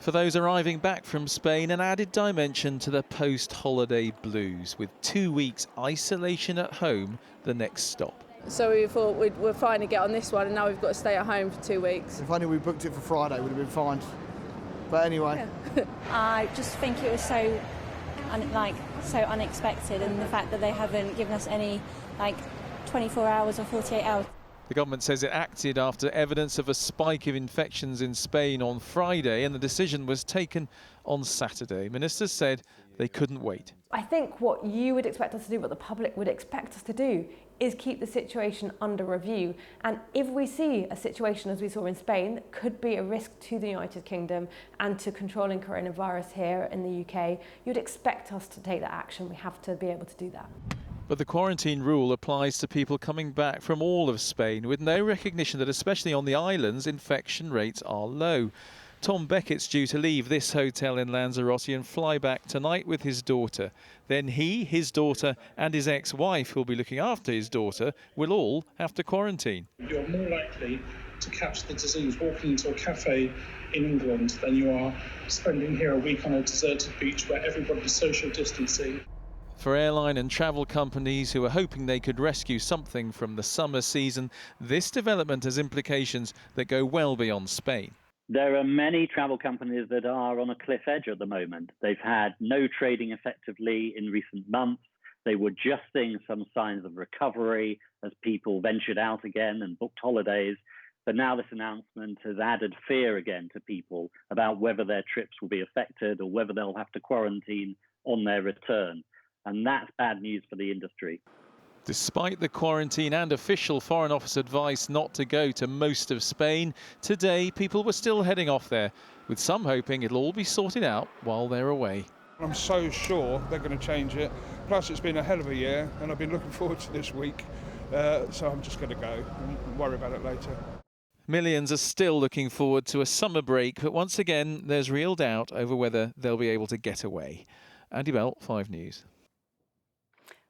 For those arriving back from Spain, an added dimension to the post-holiday blues, with 2 weeks isolation at home the next stop. So we thought we're fine to get on this one, and now we've got to stay at home for 2 weeks. If only we booked it for Friday, it would have been fine. But anyway. Yeah. I just think it was so unexpected, and the fact that they haven't given us any 24 hours or 48 hours. The government says it acted after evidence of a spike of infections in Spain on Friday, and the decision was taken on Saturday. Ministers said they couldn't wait. I think what you would expect us to do, what the public would expect us to do, is keep the situation under review. And if we see a situation, as we saw in Spain, that could be a risk to the United Kingdom and to controlling coronavirus here in the UK, you'd expect us to take that action. We have to be able to do that. But the quarantine rule applies to people coming back from all of Spain, with no recognition that, especially on the islands, infection rates are low. Tom Beckett's due to leave this hotel in Lanzarote and fly back tonight with his daughter. Then he, his daughter and his ex-wife, who'll be looking after his daughter, will all have to quarantine. You're more likely to catch the disease walking into a cafe in England than you are spending here a week on a deserted beach where everybody's social distancing. For airline and travel companies who are hoping they could rescue something from the summer season, this development has implications that go well beyond Spain. There are many travel companies that are on a cliff edge at the moment. They've had no trading effectively in recent months. They were just seeing some signs of recovery as people ventured out again and booked holidays. But now this announcement has added fear again to people about whether their trips will be affected or whether they'll have to quarantine on their return. And that's bad news for the industry. Despite the quarantine and official Foreign Office advice not to go to most of Spain, today people were still heading off there, with some hoping it'll all be sorted out while they're away. I'm so sure they're going to change it. Plus, it's been a hell of a year, and I've been looking forward to this week. So I'm just going to go and worry about it later. Millions are still looking forward to a summer break, but once again, there's real doubt over whether they'll be able to get away. Andy Bell, 5 News.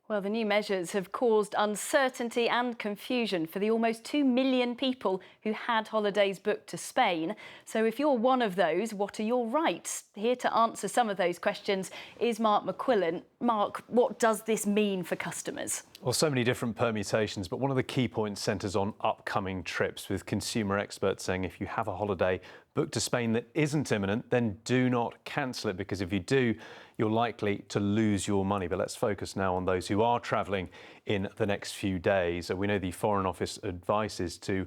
Well, the new measures have caused uncertainty and confusion for the almost 2 million people who had holidays booked to Spain. So if you're one of those, what are your rights? Here to answer some of those questions is Mark McQuillan. Mark, what does this mean for customers? Well, so many different permutations, but one of the key points centres on upcoming trips, with consumer experts saying if you have a holiday booked to Spain that isn't imminent, then do not cancel it, because if you do, you're likely to lose your money. But let's focus now on those who are travelling in the next few days. We know the Foreign Office advice is to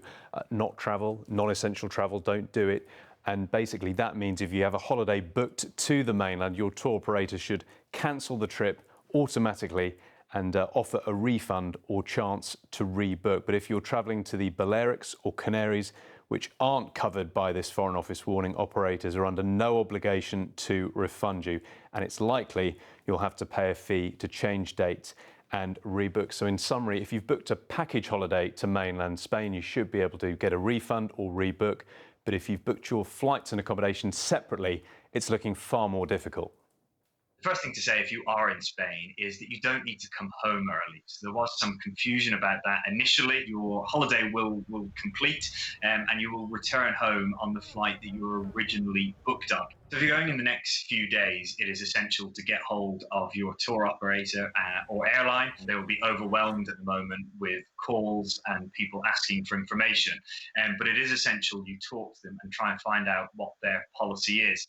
not travel, non-essential travel, don't do it. And basically that means if you have a holiday booked to the mainland, your tour operator should cancel the trip automatically and offer a refund or chance to rebook. But if you're travelling to the Balearics or Canaries, which aren't covered by this Foreign Office warning, operators are under no obligation to refund you. And it's likely you'll have to pay a fee to change dates and rebook. So in summary, if you've booked a package holiday to mainland Spain, you should be able to get a refund or rebook. But if you've booked your flights and accommodation separately, it's looking far more difficult. The first thing to say if you are in Spain is that you don't need to come home early. So there was some confusion about that. Initially, your holiday will complete and you will return home on the flight that you were originally booked on. So if you're going in the next few days, it is essential to get hold of your tour operator or airline. They will be overwhelmed at the moment with calls and people asking for information. But it is essential you talk to them and try and find out what their policy is.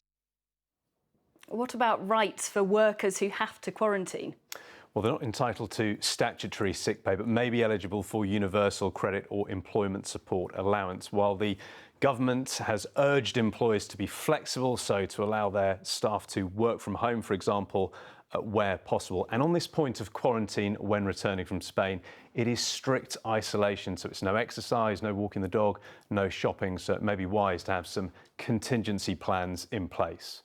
What about rights for workers who have to quarantine? Well, they're not entitled to statutory sick pay, but may be eligible for universal credit or employment support allowance, while the government has urged employers to be flexible, so to allow their staff to work from home, for example, where possible. And on this point of quarantine when returning from Spain, it is strict isolation. So it's no exercise, no walking the dog, no shopping. So it may be wise to have some contingency plans in place.